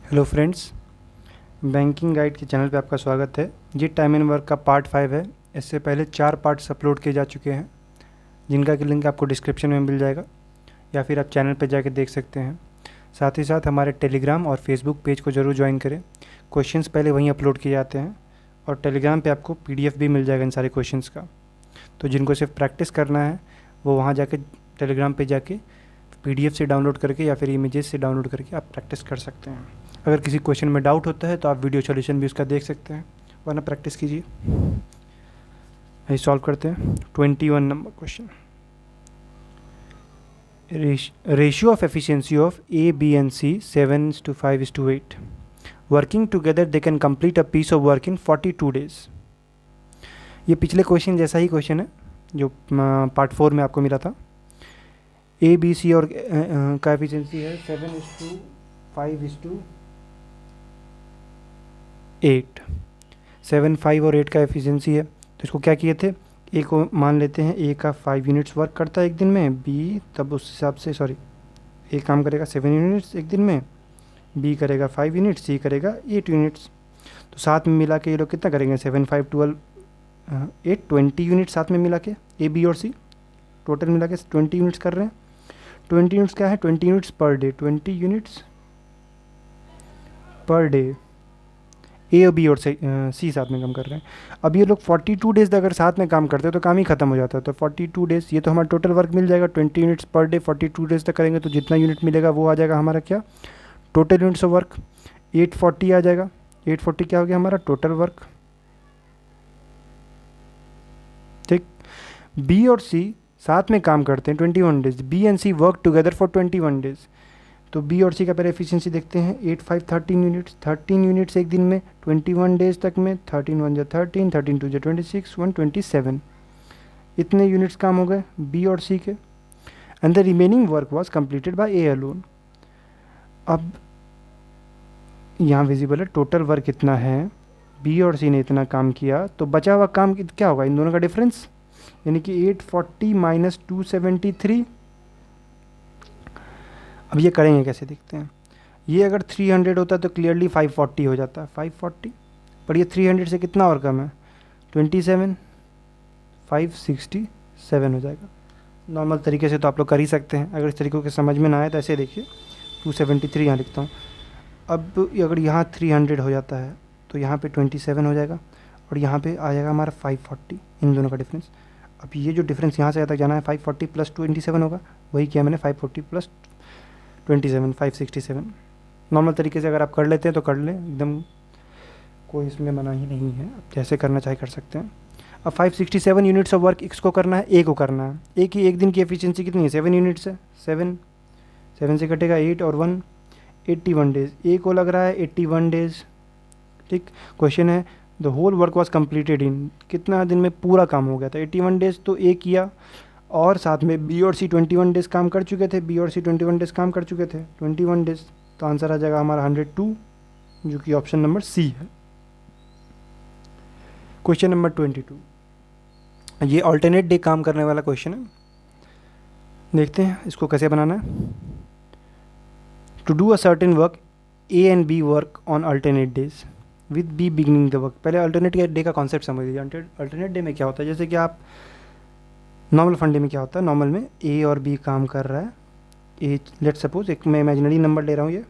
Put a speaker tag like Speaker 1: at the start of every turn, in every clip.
Speaker 1: Hello friends, banking guide के channel पे आपका स्वागत है। ये टाइम एंड वर्क का पार्ट 5 है। इससे पहले 4 पार्ट्स अपलोड किए जा चुके हैं, जिनका कि लिंक आपको डिस्क्रिप्शन में मिल जाएगा या फिर आप चैनल पे जाके देख सकते हैं। साथ ही साथ हमारे टेलीग्राम और फेसबुक पेज को ज़रूर ज्वाइन करें। क्वेश्चंस पहले वहीं अपलोड किए जाते हैं और टेलीग्राम पे आपको पीडीएफ भी मिल जाएगा इन सारे क्वेश्चंस का। तो जिनको सिर्फ प्रैक्टिस करना है वो वहाँ जाके टेलीग्राम पे जाके पीडीएफ से डाउनलोड करके या फिर इमेजेस से डाउनलोड करके आप प्रैक्टिस कर सकते हैं। अगर किसी क्वेश्चन में डाउट होता है तो आप वीडियो सॉल्यूशन भी उसका देख सकते हैं, वरना प्रैक्टिस कीजिए। यही सॉल्व करते हैं 21 number question. Ratio of efficiency of A B and C 7:5:8। Working together they can complete a piece of work in 42 days. ये पिछले क्वेश्चन जैसा ही क्वेश्चन है जो पार्ट 4 में आपको मिला था। ए बी सी और का एफिशिएंसी है 7:5:8। 7, 5 और 8 का एफिशिएंसी है, तो इसको क्या किए थे, ए को मान लेते हैं ए का 5 यूनिट्स वर्क करता है एक दिन में, बी तब उस हिसाब से ए काम करेगा 7 यूनिट्स एक दिन में, बी करेगा 5 यूनिट्स, सी करेगा 8 यूनिट्स। तो साथ में मिला के ये लोग कितना करेंगे, 7, 5, 12, 8, 20 यूनिट साथ में मिला के ए बी और सी टोटल मिला के 20 यूनिट्स कर रहे हैं। 20 यूनिट्स क्या है, 20 units per day, 20 units per day. A और बी और सी साथ में काम कर रहे हैं। अब ये लोग 42 डेज अगर साथ में काम करते हैं तो काम ही खत्म हो जाता है। तो 42 डेज ये तो हमारा टोटल वर्क मिल जाएगा 20 यूनिट्स पर डे। 42 डेज तक करेंगे तो जितना यूनिट मिलेगा वो आ जाएगा हमारा क्या, टोटल यूनिट्स ऑफ वर्क। 840 आ जाएगा। 840 क्या हो गया हमारा टोटल वर्क। ठीक, बी और सी साथ में काम करते हैं 21 days. B and C work together for 21 days. तो बी और सी का पहले एफिशिएंसी देखते हैं। 8, 5, 13 यूनिट्स, 13 यूनिट्स एक दिन में 21 डेज तक में। 13 1 13, 13 2 26, 1 27। इतने यूनिट्स काम हो गए बी और सी के। And the remaining work was completed by A alone. अब यहाँ विजिबल है टोटल वर्क कितना है, बी और सी ने इतना काम किया, तो बचा हुआ काम क्या होगा इन दोनों का डिफरेंस, यानी कि 840 माइनस 273। अब ये करेंगे कैसे देखते हैं। ये अगर 300 होता तो क्लियरली 540 हो जाता है, 540, पर ये 300 से कितना और कम है, 27, 567 हो जाएगा। नॉर्मल तरीके से तो आप लोग कर ही सकते हैं, अगर इस तरीके के समझ में ना आए तो ऐसे देखिए 273 यहाँ लिखता हूँ। अब अगर यहाँ 300 हो जाता है तो यहाँ पे 27 हो जाएगा और यहाँ पे आ जाएगा हमारा 540, इन दोनों का डिफरेंस। अब ये जो डिफरेंस यहाँ से यहाँ तक जाना है 540 प्लस 27 होगा, वही किया मैंने, 540 प्लस 27, 567। नॉर्मल तरीके से अगर आप कर लेते हैं तो कर लें, एकदम कोई इसमें मना ही नहीं है, आप जैसे करना चाहे कर सकते हैं। अब 567 यूनिट्स ऑफ वर्क इसको करना है, ए को करना है। ए की एक दिन की एफिशिएंसी कितनी है, 7 यूनिट्स है। 7 7 से कटेगा 8 और 1, 81 डेज। ए को लग रहा है 81 डेज। ठीक, क्वेश्चन है the whole work was completed in, कितना दिन में पूरा काम हो गया था, 81 डेज। तो ए किया और साथ में बी और सी 21 डेज काम कर चुके थे, बी और सी 21 डेज काम कर चुके थे, 21 डेज। तो आंसर आ जाएगा हमारा 102, जो कि ऑप्शन नंबर सी है। क्वेश्चन नंबर 22, ये ऑल्टरनेट डे काम करने वाला क्वेश्चन है। देखते हैं इसको कैसे बनाना है। To do a certain work, A and B work on alternate days with B beginning the work. पहले अल्टरनेट डे का कॉन्सेप्ट समझ लीजिए। अल्टरनेट डे में क्या होता है, जैसे कि आप नॉर्मल फंडे में क्या होता है, नॉर्मल में ए और बी काम कर रहा है। ए लेट सपोज एक मैं इमेजिनरी नंबर ले रहा हूँ, ये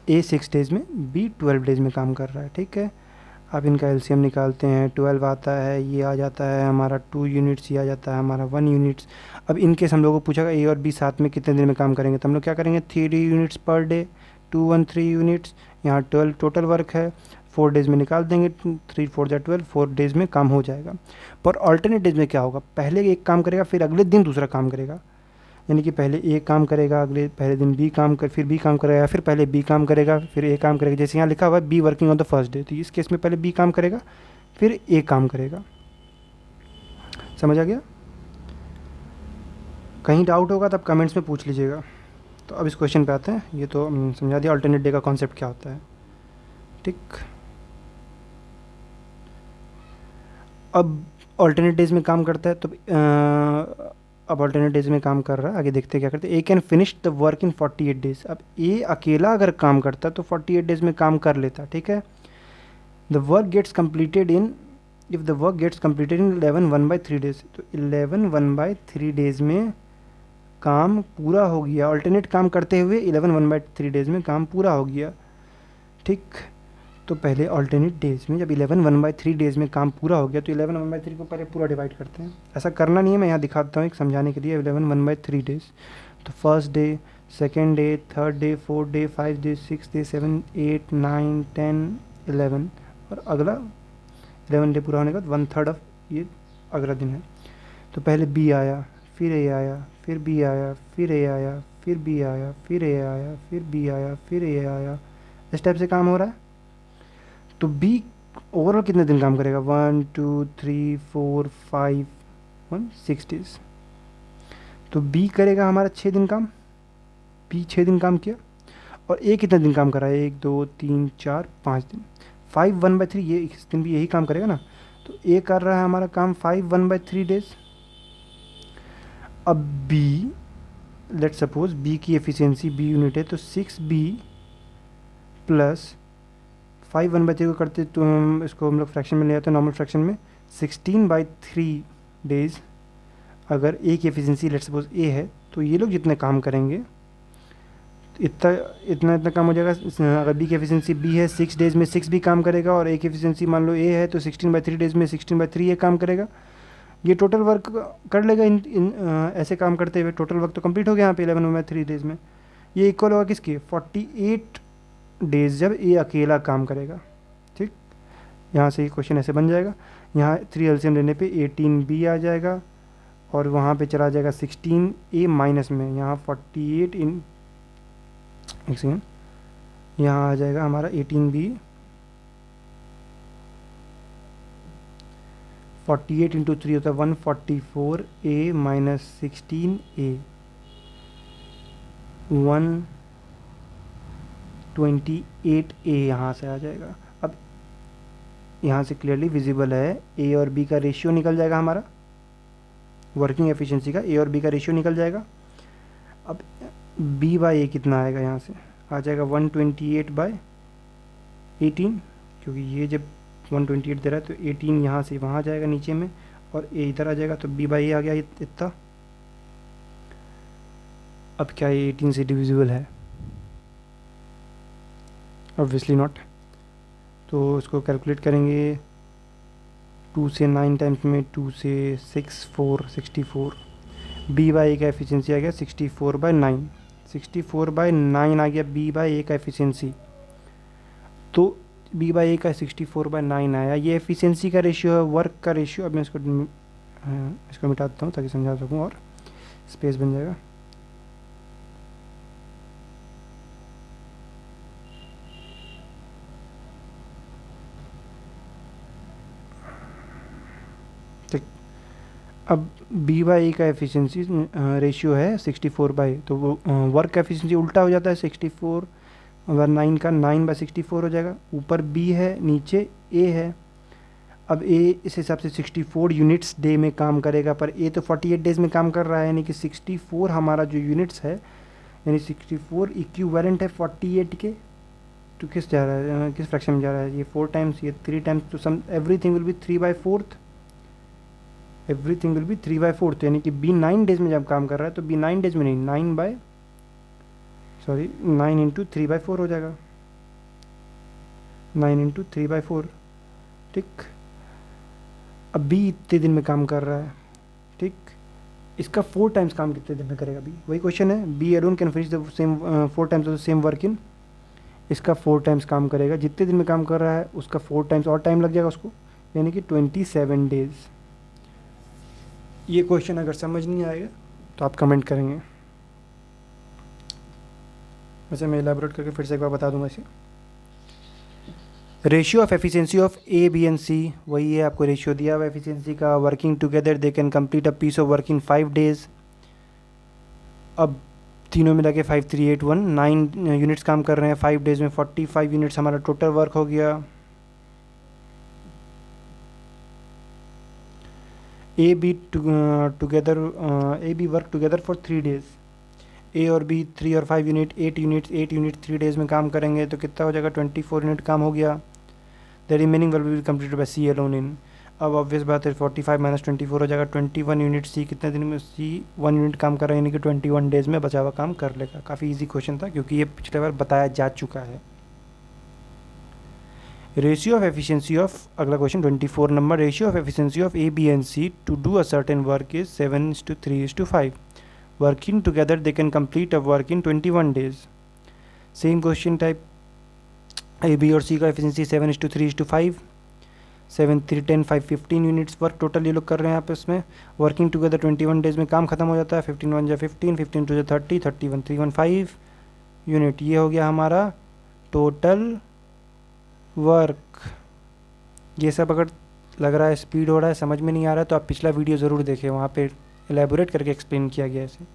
Speaker 1: ए 6 डेज़ में, बी 12 डेज़ में काम कर रहा है। ठीक है, आप इनका एलसीएम निकालते हैं, 12 आता है, ये आ जाता है हमारा 2 यूनिट्स, ये आ जाता है हमारा 1 यूनिट्स। अब इनके हम लोगों को पूछा ए और बी साथ में कितने दिन में काम करेंगे, तो हम लोग क्या करेंगे, 3 यूनिट्स पर डे, 2 1 3 यूनिट्स। यहाँ 12 टोटल वर्क है, 4 डेज़ में निकाल देंगे, 3 4 12, 4 डेज़ में काम हो जाएगा। पर अल्टरनेट डेज में क्या होगा, पहले एक काम करेगा फिर अगले दिन दूसरा काम करेगा, यानी कि पहले ए काम करेगा, अगले पहले दिन बी काम कर, फिर बी काम करेगा, फिर पहले बी काम करेगा, फिर ए काम करेगा। जैसे यहाँ लिखा हुआ है be working on the first day, तो इस केस में पहले बी काम करेगा फिर ए काम करेगा। समझ आ गया। कहीं डाउट होगा तब कमेंट्स में पूछ लीजिएगा। तो अब इस क्वेश्चन पे आते हैं। ये तो समझा दिया अल्टरनेट डे का कॉन्सेप्ट क्या होता है। ठीक, अब अल्टरनेट डेज में काम करता है तो अब अल्टरनेट डेज में काम कर रहा है। आगे देखते हैं क्या करते हैं। A can finish the work in 48 days. अब ए अकेला अगर काम करता तो 48 डेज में काम कर लेता, ठीक है। The work gets completed in, if the work gets completed in 11 1/3 days, तो 11 1/3 डेज में काम पूरा हो गया। अल्टरनेट काम करते हुए 11 1/3 डेज में काम पूरा हो गया, ठीक। तो पहले अल्टरनेट डेज में जब 11 1/3 डेज में काम पूरा हो गया तो 11 1/3 को पहले पूरा डिवाइड करते हैं। ऐसा करना नहीं है, मैं यहाँ दिखाता हूँ एक समझाने के लिए। 11 1/3 डेज, तो first day, second day, third day, fourth day, 5 day, 6 day, 7 8 9 10 11, और अगला 11 डे पूरा होने के बाद 1/3 ऑफ ये अगला दिन है। तो पहले बी आया, फिर ए आया, फिर बी आया, फिर ए आया, फिर बी आया, फिर ए आया, फिर बी आया, फिर ए आया। इस टाइप से काम हो रहा है। तो बी ओवरऑल कितने दिन काम करेगा? 1 2 3 4 5 6 डेज। तो बी करेगा हमारा 6 दिन काम। बी 6 दिन काम किया। और ए कितने दिन काम कर रहा है? 1 2 3 4 5 दिन। 5 1/3, ये इस दिन भी यही काम करेगा ना। तो ए कर रहा है हमारा काम 5 1/3 डेज। अब बी, लेट सपोज बी की एफिशिएंसी बी यूनिट है, तो 6b प्लस 5 1/3 को करते तो हम इसको हम लोग फ्रैक्शन में ले आते हैं, नॉर्मल फ्रैक्शन में। 16/3 डेज अगर ए की एफिशिएंसी लेट सपोज ए है, तो ये लोग जितने काम करेंगे इतना इतना इतना काम हो जाएगा। अगर बी की एफिशिएंसी बी है, 6 डेज में 6 भी काम करेगा, और ए की एफिशिएंसी मान लो ए है, तो 16/3 डेज में 16/3 ए काम करेगा। ये टोटल वर्क कर लेगा ऐसे काम करते हुए। टोटल वर्क तो कंप्लीट हो गया यहाँ पे 11/3 डेज में। ये इक्वल होगा किसके? 48 डेज जब ए अकेला काम करेगा, ठीक। यहाँ से ये क्वेश्चन ऐसे बन जाएगा। यहाँ 3 एलसीएम लेने पे 18b आ जाएगा, और वहाँ पे चला जाएगा 16a माइनस में। यहाँ 48 इन, एक सेकेंड, यहाँ आ जाएगा हमारा 18b, 48 इंटू 3 होता है 144a माइनस 16a, 128a यहाँ से आ जाएगा। अब यहाँ से क्लियरली विजिबल है ए और बी का रेशियो निकल जाएगा हमारा, वर्किंग एफिशिएंसी का ए और बी का रेशियो निकल जाएगा। अब बी बाई ए कितना आएगा? यहाँ से आ जाएगा 128/18, क्योंकि ये जब 128 दे रहा है तो 18 यहाँ से वहाँ जाएगा नीचे में, और ए इधर आ जाएगा, तो बी बाई ए आ गया इतना। अब क्या ये 18 से डिविजिबल है? Obviously not. तो इसको कैलकुलेट करेंगे 2 से 9 टाइम्स में, 2 से 6 4 64। बी बाई ए का एफिशिएंसी आ गया 64/9, 64/9 आ गया बी बाई ए का एफिशिएंसी। तो बी बाई ए का 64/9 आया। ये एफिशिएंसी का रेशियो है, वर्क का रेशियो। अब मैं इसको मिटाता हूँ ताकि समझा सकूँ, और स्पेस बन जाएगा। ठीक। अब बी बाई ए का एफिशिएंसी रेशियो है 64/, तो वो वर्क का एफिशिएंसी उल्टा हो जाता है। 64/9 का 9/64 हो जाएगा। ऊपर बी है, नीचे ए है। अब ए इस हिसाब से 64 यूनिट्स डे में काम करेगा, पर ए तो 48 डेज में काम कर रहा है, यानी कि 64 हमारा जो यूनिट्स है, यानी 64 इक्विवेलेंट है 48 के। तो किस जा रहा है, किस फ्रैक्शन में जा रहा है? ये 4 टाइम्स, ये 3 टाइम्स, तो sum everything will be 3/4, everything will be 3/4। यानी कि बी 9 डेज में जब काम कर रहा है, तो बी 9 डेज में नहीं, 9 इंटू 3/4 हो जाएगा, 9 इंटू 3/4, ठीक। अब बी इतने दिन में काम कर रहा है, ठीक। इसका 4 टाइम्स काम कितने दिन में करेगा बी? वही क्वेश्चन है। B alone can finish the same 4 times of the same work in, इसका 4 टाइम्स काम करेगा। जितने दिन में काम कर रहा है उसका 4 टाइम्स और टाइम लग जाएगा उसको, यानी कि 27 डेज। ये क्वेश्चन अगर समझ नहीं आएगा तो आप कमेंट करेंगे। वैसे मैं एलैबोरेट करके फिर से एक बार बता दूंगा इसे। Ratio of efficiency of A B and C, वही है, आपको रेशियो दिया हुआ एफिशिएंसी का। Working together they can complete a piece of work in 5 days. अब तीनों मिला के 5381, 9 यूनिट्स काम कर रहे हैं 5 डेज में, 45 यूनिट्स हमारा टोटल वर्क हो गया। A B work together for 3 days. A और बी 3 और 5 यूनिट 8 यूनिट 3 डेज में काम करेंगे तो कितना हो जाएगा, 24 यूनिट काम हो गया। The remaining will be completed by C alone in. अब ऑब्वियस बात है 45 माइनस 24 हो जाएगा 21 यूनिट। सी कितने दिन में, सी 1 यूनिट काम कर रहा है, यानी कि 21 डेज में बचा हुआ काम कर लेगा। काफ़ी इजी क्वेश्चन था क्योंकि ये पिछले बार बताया जा चुका है। रेशियो ऑफ एफिशिएंसी ऑफ, अगला question 24 number, ratio of efficiency of A B and C to do a certain work is 7:3:5। Working together they can complete a work in 21 days. Same question type, A B और C का efficiency 7:3:5, 7 3 10 5 15 units work total ये लोग कर रहे हैं यहाँ पे। इसमें वर्किंग टुगेदर 21 डेज में काम खत्म हो जाता है। 15 1 जा 15, 15 2 जा 30, 31 315 यूनिट। ये हो गया हमारा टोटल वर्क। ये सब अगर लग रहा है स्पीड हो रहा है, समझ में नहीं आ रहा है, तो आप पिछला वीडियो ज़रूर देखें, वहाँ पे एलेबोरेट करके एक्सप्लेन किया गया है इसे।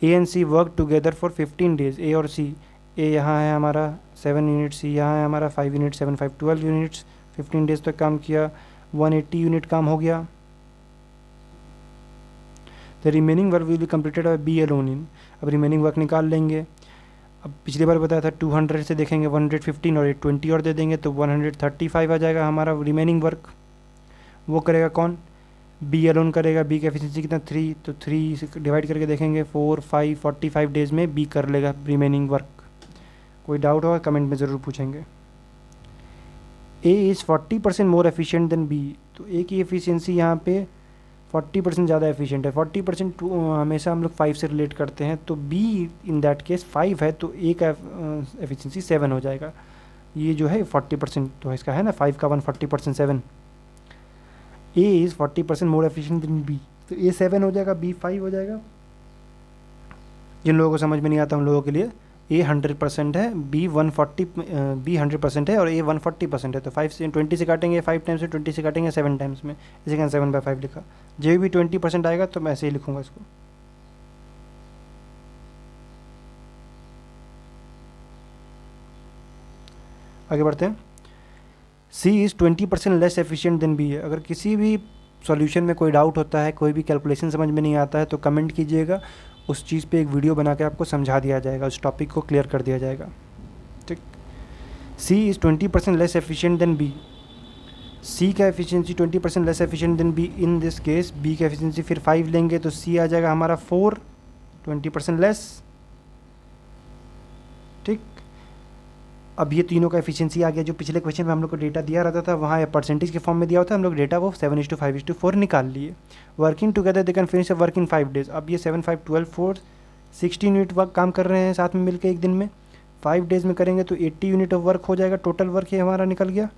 Speaker 1: A and C work together for 15 days. A और सी, ए यहाँ है हमारा 7 यूनिट, सी यहाँ है हमारा 5 यूनिट, 7 5 12 यूनिट्स। 15 डेज तक काम किया, 180 यूनिट काम हो गया। The remaining work will be completed by B alone in. अब रिमेनिंग वर्क निकाल लेंगे। अब पिछली बार बताया था 200 से देखेंगे 115 और 820 और दे देंगे तो 135 आ जाएगा हमारा रिमेनिंग वर्क। वो करेगा कौन, बी अलोन करेगा। बी की एफिशिएंसी कितना, 3, तो 3 से डिवाइड करके देखेंगे 4 5 45 डेज में बी कर लेगा रिमेनिंग वर्क। कोई डाउट होगा कमेंट में ज़रूर पूछेंगे। A is 40% more efficient than B. तो ए की एफिशिएंसी यहाँ पे 40% ज़्यादा एफिशिएंट है। 40% हमेशा हम लोग 5 से रिलेट करते हैं, तो बी इन दैट केस 5 है, तो ए का एफिशिएंसी 7 हो जाएगा। ये जो है 40% तो इसका है ना, 5 का 1 40% 7। A is 40% more efficient than B, तो ए 7 हो जाएगा, बी 5 हो जाएगा। जिन लोगों को समझ में नहीं आता उन लोगों के लिए, ए 100% है, बी 100% है और ए 140% है। तो 5 से 20 से काटेंगे 5 टाइम्स में, 20 से काटेंगे 7 टाइम्स में, इसी कारण 7/5 लिखा। जब भी 20% आएगा तो मैं ऐसे ही लिखूंगा इसको। आगे बढ़ते हैं। C is 20% less efficient than B है। अगर किसी भी सॉल्यूशन में कोई डाउट होता है, कोई भी कैलकुलेशन समझ में नहीं आता है, तो कमेंट कीजिएगा, उस चीज़ पे एक वीडियो बना के आपको समझा दिया जाएगा, उस टॉपिक को क्लियर कर दिया जाएगा। ठीक। C is 20% less efficient than B. C का efficiency 20% less efficient than B. In this case B का एफिशिएंसी फिर 5 लेंगे तो सी आ जाएगा हमारा 4, 20% लेस। ठीक। अब ये तीनों का एफिशिएंसी आ गया। जो पिछले क्वेश्चन में हम लोग को डेटा दिया रहता था, वहाँ परसेंटेज के फॉर्म में दिया होता है, हम लोग डेटा वो 7:5:4 निकाल लिए। Working together they can finish a work in 5 days. अब ये 7 5 12 4 16 यूनिट वर्क काम कर रहे हैं साथ में मिलकर एक दिन में। 5 डेज में करेंगे तो 80 यूनिट ऑफ वर्क हो जाएगा। टोटल वर्क ये हमारा निकल गया।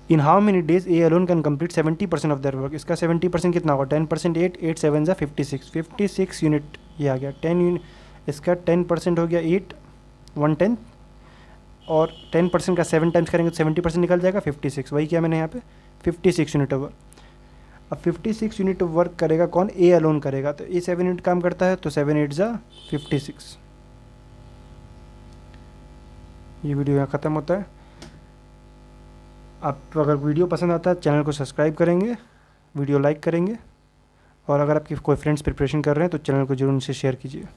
Speaker 1: In how many days A alone can complete 70% of their work. इसका 70% कितना होगा, 10%, 8 8 7 जा 56 यूनिट ये आ गया। 10 यूनिट, इसका 10% हो गया 8 1/10, और 10% का 7 टाइम्स करेंगे तो 70% निकल जाएगा 56। वही किया मैंने यहाँ पे 56 यूनिट ऑफ वर्क। अब 56 यूनिट ऑफ वर्क करेगा कौन, ए अलोन करेगा। तो ए 7 यूनिट काम करता है तो 7 8 जा 56। ये वीडियो यहाँ ख़त्म होता है। आप अगर वीडियो पसंद आता है चैनल को सब्सक्राइब करेंगे, वीडियो लाइक करेंगे, और अगर आपके कोई फ्रेंड्स प्रिपरेशन कर रहे हैं तो चैनल को जरूर उनसे शेयर कीजिए।